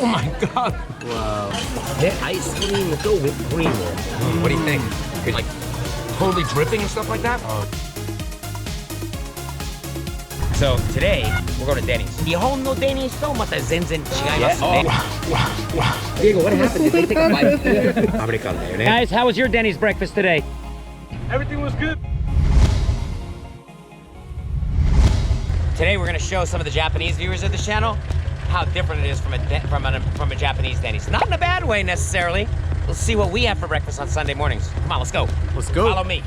Oh my god. Wow. で、アイスクリームとウィップクリーム。What do you think? Like totally dripping and stuff like that? So today we're going to Denny's. 日本のデニーズとまた全然違いますね。Diego, what happened? Did they take a bite? アメリカンだよね。Guys, how was your Denny's breakfast today? Everything was good. Today we're going to show some of the Japanese viewers of this channel how different it is from a Japanese Denny's. Not in a bad way necessarily. We'll see what we have for breakfast on Sunday mornings. Come on, let's go. Let's go. Follow me.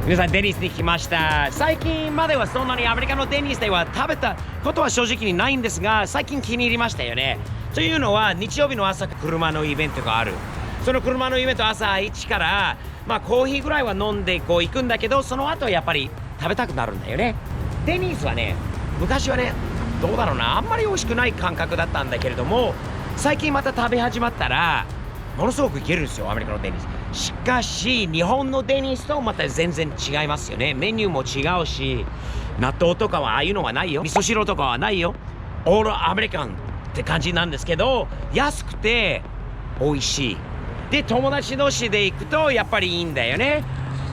皆さんデニーズに来ました。最近まではそんなにアメリカのデニーズでは食べたことは正直にないんですが、最近気に入りましたよね。というのは日曜日の朝車のイベントがある。その車のイベント朝1からコーヒーぐらいは飲んで行くんだけど、その後やっぱり食べたくなるんだよね。デニーズはね、昔はね、どうだろうな、あんまり美味しくない感覚だったんだけれども、最近また食べ始まったらものすごくいけるんですよ、アメリカのデニーズ。しかし日本のデニーズとまた全然違いますよね。メニューも違うし、納豆とかはああいうのはないよ、味噌汁とかはないよ。オールアメリカンって感じなんですけど、安くて美味しい。で、友達同士で行くとやっぱりいいんだよね。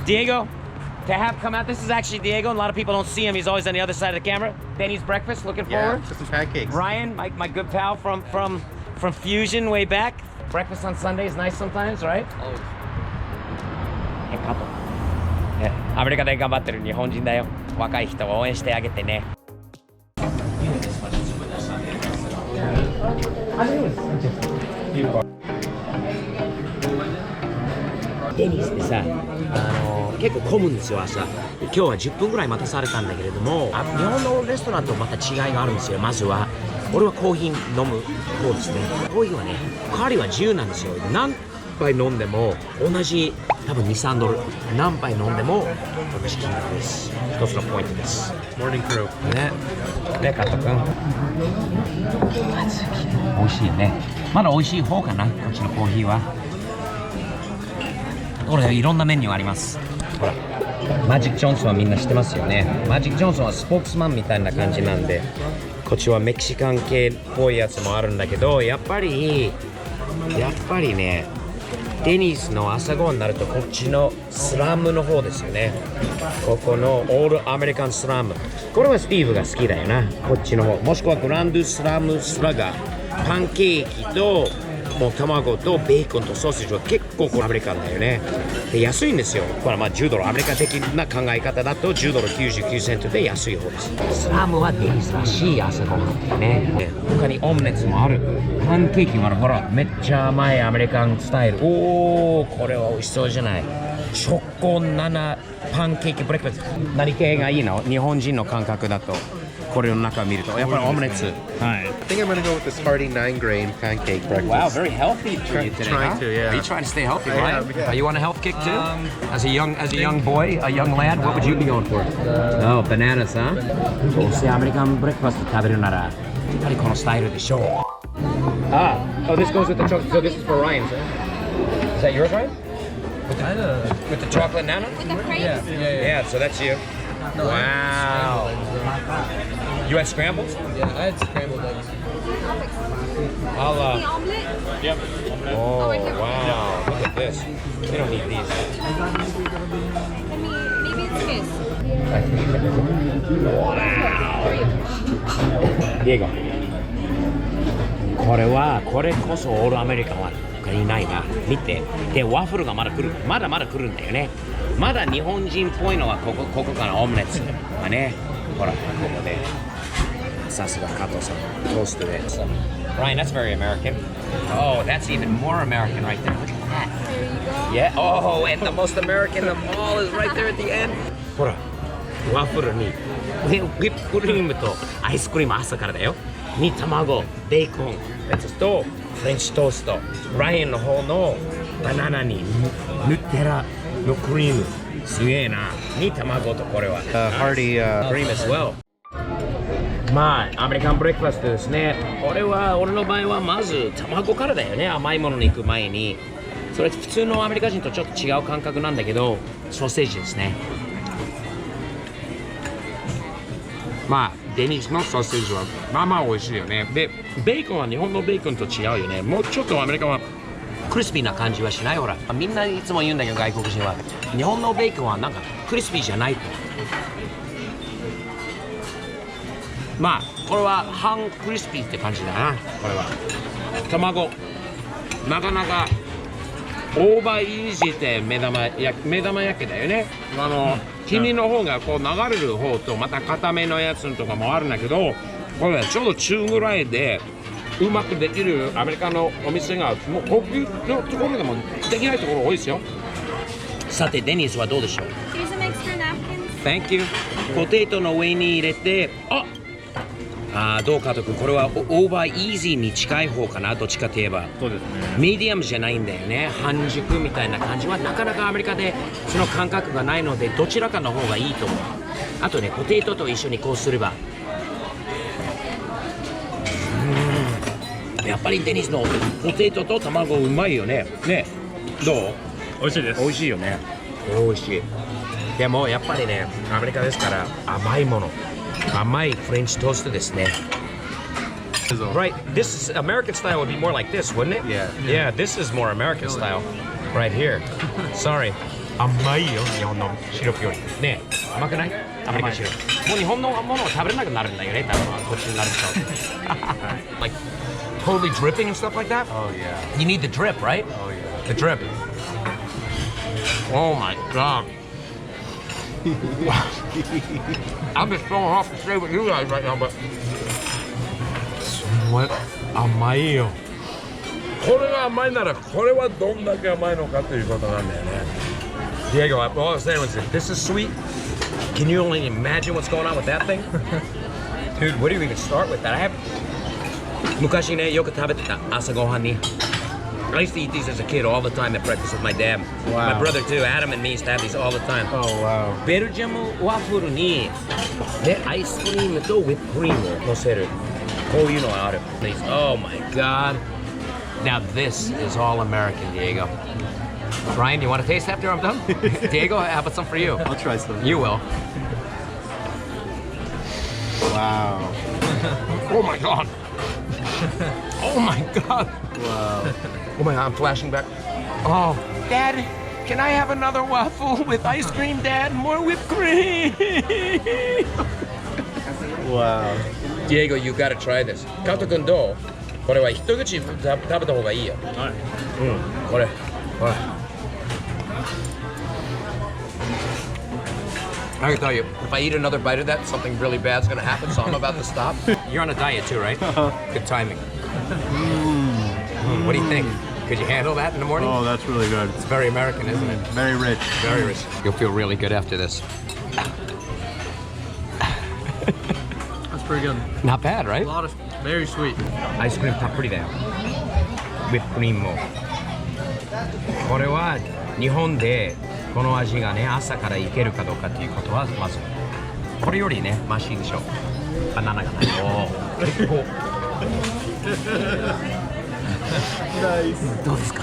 Diego, to have come out, this is actually Diego, and a lot of people don't see him. He's always on the other side of the camera. Denny's breakfast, looking forward. Just some pancakes. Ryan, my good pal from Fusion way back. Breakfast on Sunday is nice sometimes, right? Oh. カット。アメリカで頑張ってる日本人だよ。若い人を応援してあげてね。デニーズってさ、結構混むんですよ、朝。今日は10分ぐらい待たされたんだけれども、日本のレストランとまた違いがあるんですよ。まずは俺はコーヒー飲む方ですね。コーヒーはね、代わりは自由なんですよ。何杯飲んでも同じ、多分2、3ドル。何杯飲んでも同じ金額です。一つのポイントです。Morning crew. ね。ね、カット君。美味しいね。まだ美味しい方かな、こっちのコーヒーは。これいろんなメニューあります。ほら、マジック・ジョンソンはみんな知ってますよね。マジック・ジョンソンはスポークスマンみたいな感じなんで、こっちはメキシカン系っぽいやつもあるんだけど、やっぱりね、デニーズの朝ごはんになるとこっちのスラムの方ですよね。ここのオールアメリカンスラム。これはスティーブが好きだよな、こっちの方。もしくはグランドスラムスラガー。パンケーキともう卵とベーコンとソーセージは結構これアメリカンだよね。で、安いんですよ。これは10ドル、アメリカ的な考え方だと10ドル99セントで安い方です。スラムはデニーズらしい朝ごはんだよね。他にオムレツもある。パンケーキもある。ほら、めっちゃ甘いアメリカンスタイル。おー、これは美味しそうじゃない。チョコ7パンケーキブレックファスト。何系がいいの？日本人の感覚だと。これの中を見るとやっぱりオムレツ。はい。I think I'm gonna go with the Smarty 9-grain pancake breakfast. Wow, very healthy for you today. Trying Huh? to, yeah. Are you trying to stay healthy, I right? am, yeah. Are you on a health kick too? As a young boy, a young lad, what would you be going for? Oh, bananas, huh? どうせアメリカンブレックファスト食べるなら、やっぱりこのスタイルでしょう。Ah, oh, this goes with the chocolate. So this is for Ryan, sir. Is that yours, Ryan? With the chocolate nana? With the crepes? Yeah, so that's you. Wow. You had scrambles? Yeah, I had scrambled eggs. I'll, The omelet? Yep. oh, wow. Look at this. We don't need these. Maybe it's his. Diego. これこそオールアメリカンは他にないな。見て。で、ワッフルがまだ来るんだよね。まだ日本人っぽいのはここからオムレツがね。ほら、ここで。さすが加藤さん。トーストで。Ryan, that's very American. Oh, that's even more American right there. Look at that. There you go. Yeah. Oh, and the most American of all is right there at the end. ほら、ワッフルに、で、ウィップクリームとアイスクリーム朝からだよ。に卵、ベーコン、レタスとフレンチトースト、ラインの方のバナナにヌテラのクリーム、すげえな。に卵とこれは。Hearty. クリーム as well。まあ、アメリカンブレックファストですね。俺の場合はまず卵からだよね。甘いものに行く前に。それ普通のアメリカ人とちょっと違う感覚なんだけど、ソーセージですね。まあ、デニーズのソーセージはまあまあ美味しいよね。で、ベーコンは日本のベーコンと違うよね。もうちょっとアメリカはクリスピーな感じはしない。ほら、みんないつも言うんだけど、外国人は日本のベーコンはなんかクリスピーじゃないと。まあこれは半クリスピーって感じだな。これは卵なかなかオーバーイージーって目玉焼きだよね。黄身の方がこう流れる方とまた固めのやつとかもあるんだけど、これはちょうど中ぐらいでうまくできるアメリカのお店がもう高級のところでもできないところ多いですよ。さてデニーズはどうでしょう。 Here's some extra napkins. Thank you。ポテトの上に入れて、どうかとくこれはオーバーイージーに近い方かな。どっちかといえばそうですね。ミディアムじゃないんだよね。半熟みたいな感じはなかなかアメリカでその感覚がないので、どちらかの方がいいと思う。あとね、ポテトと一緒にこうすれば、やっぱりデニーズのポテトと卵うまいよね。ね、どう？美味しいです。美味しいよね。美味しい。でもやっぱりね、アメリカですから甘いもの、甘いフレンチトーストですね。Right, this is American style would be more like this, wouldn't it? Yeah. Yeah, this is more American style. Right here. Sorry. 甘いよ、日本のシロップより。ねえ、甘くない？アメリカンシロップ。もう日本のものを食べれなくなるんだよね、多分こっちになると。Like totally dripping and stuff like that? Oh yeah. You need the drip, right? Oh yeah. The drip. Oh my god. I'm just throwing off to stay with you guys right now, but 甘いよ。これが甘いならこれはどんだけ甘いのかということなんだよね。Diego, all I was saying was that this is sweet. Can you only imagine what's going on with that thing? Dude, where do you even start with that? 昔ね、よく食べてた朝ごはんに。I used to eat these as a kid all the time at breakfast with my dad. Wow. My brother too, Adam and me used to have these all the time. Oh wow. ベルジャムワッフルに、ね、アイスクリームとウィップクリームを乗せる。こういうのがある。Oh my god. Now this is all American, Diego. Ryan, you want to taste after I'm done? Diego, how about some for you? I'll try some. You will. Wow. Oh my god. Oh my god. Wow. Oh my god, I'm flashing back. Oh, Dad, can I have another waffle with ice cream, Dad? More whipped cream. Wow. Diego, you gotta try this. カト君どう？これは一口食べた方がいいよ。はい。これ、ほら。I can tell you, if I eat another bite of that, something really bad's gonna happen, so I'm about to stop. You're on a diet too, right? Good timing. What do you think? Could you handle that in the morning? Oh, that's really good. It's very American, isn't it? Very rich. Very rich. You'll feel really good after this. That's pretty good. Not bad, right? A lot of very sweet. アイスクリームたっぷりだよ。ウィップクリームも。これは日本でこの味がね、朝からいけるかどうかっていうことはまずこれよりね、マシンでしょ。バナナがない。結構。どうですか。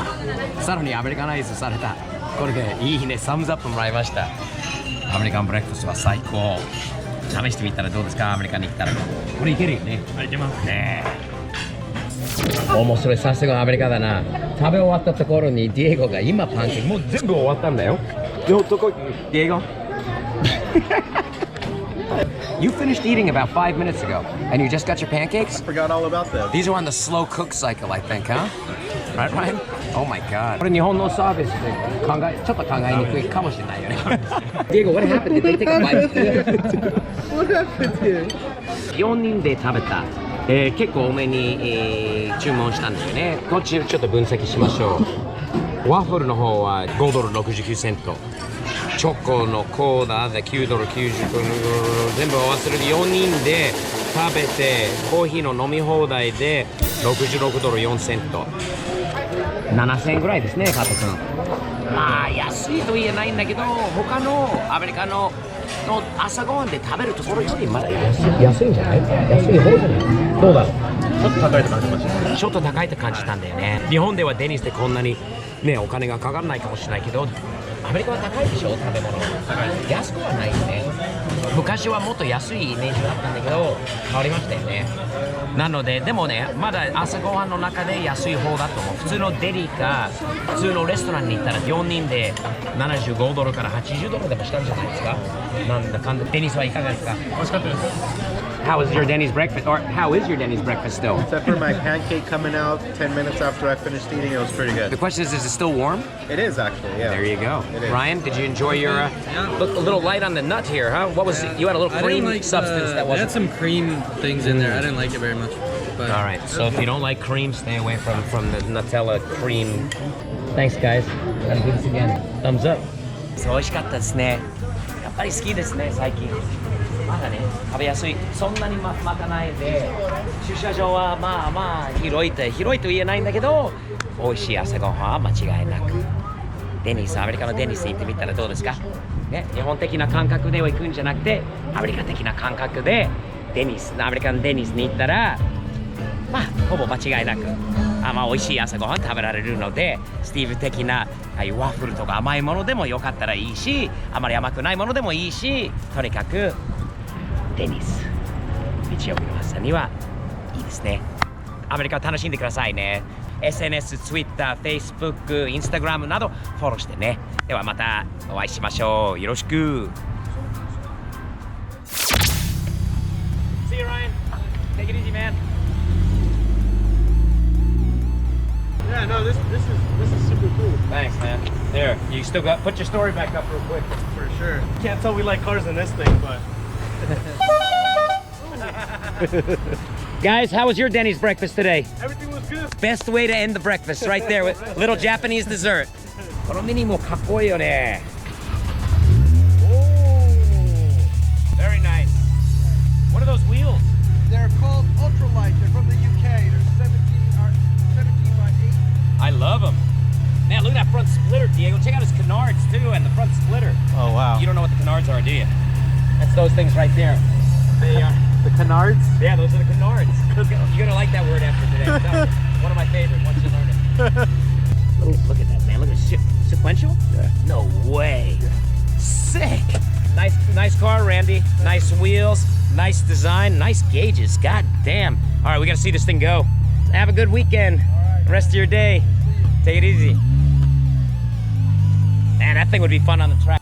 さらにアメリカナイズされた。これでいいね、サムズアップもらいました。アメリカンブレックファストは最高。試してみたらどうですか。アメリカに行ったらこれいけるよね。いけますねえ。もうそれさすがアメリカだな。食べ終わったところにディエゴが今パンケーキもう全部終わったんだよ。ディエゴYou finished eating about 5 minutes ago and you just got your pancakes? Forgot all about that. These are on the slow cook cycle, I think, huh? Right, Ryan? Oh my god. これ日本のサービスでちょっと考えにくいかもしれないよね。Diego, what happened? Did they take a bite? What happened here? 4人で食べた。結構多めに、注文したんだよね。こっちちょっと分析しましょう。ワッフルの方は5ドル69セント。チョコのコーダで9ドル99セント。全部合わせると4人で食べてコーヒーの飲み放題で66ドル4セント7000円ぐらいですね、カット君。まあ安いと言えないんだけど、他のアメリカの朝ごはんで食べるところよりまだ安いんじゃない？安い方じゃない？どうだろう？ちょっと高いと感じました。ちょっと高いと感じたんだよね。日本ではデニスでこんなにねお金がかからないかもしれないけど、アメリカは高いでしょ、食べ物。安くはないよね。昔はもっと安いイメージだったんだけど変わりましたよね。なのででもね、まだ朝ごはんの中で安い方だと思う。普通のデリか普通のレストランに行ったら4人で75ドルから80ドルでもしたんじゃないですか。なんだかんだ。デニスはいかがですか？美味しかったです。 How was your Denny's breakfast? Or how is your Denny's breakfast still? Except for my pancake coming out 10 minutes after I finished eating, it was pretty The good. question is it still warm? It is actually, yeah. There you go. It is. Ryan, did you enjoy your look a little light on the nut here, huh? What was you had a little I cream didn't like substance that They had wasn't. some cream things in there. I didn't like it very much. But All right. So if you don't like cream, stay away from the Nutella cream. Thanks, guys. Gotta do this again. Thumbs up. 美味しかったですね。やっぱり好きですね、最近。まだね、食べやすい。そんなにまかないで、駐車場はまあまあ広いと言えないんだけど、美味しい朝ごはんは間違いなく。デニス、アメリカのデニスに行ってみたらどうですか？ね、日本的な感覚では行くんじゃなくて、アメリカ的な感覚でアメリカのデニスに行ったら、まあほぼ間違いなくまあ美味しい朝ごはん食べられるので、スティーブ的なワッフルとか甘いものでもよかったらいいし、あまり甘くないものでもいいし、とにかくデニス日曜日の朝にはいいですね。アメリカを楽しんでくださいね。 SNS、Twitter、Facebook、Instagram などフォローしてね。ではまたお会いしましょう。よろしく。 See you, Ryan. Take it easy, man. Yeah, no, this is super cool. Thanks, man. There, you still got put your story back up real quick. For sure. Can't tell we like cars in this thing, but Guys, how was your Denny's breakfast today? everything was good. Best way to end the breakfast, right there with little Japanese dessert. このミニもかっこいいよね。Very nice. What are those wheels? They're called ultralight. They're from the UK. They're 17 by 8. I love them. Man, look at that front splitter, Diego. Check out his canards too, and the front splitter. Oh wow. You don't know what the canards are, do you? That's those things right there. They are the canards. Yeah, those are the canards. You're gonna like that word after today. I'm telling you. One of my favorites once you learn it. Look at that, man. Look at sequential. Yeah. No way. Sick. Nice car, Randy. Nice wheels. Nice design. Nice gauges. God damn. All right, we gotta see this thing go. Have a good weekend. Rest of your day. Take it easy. Man, that thing would be fun on the track.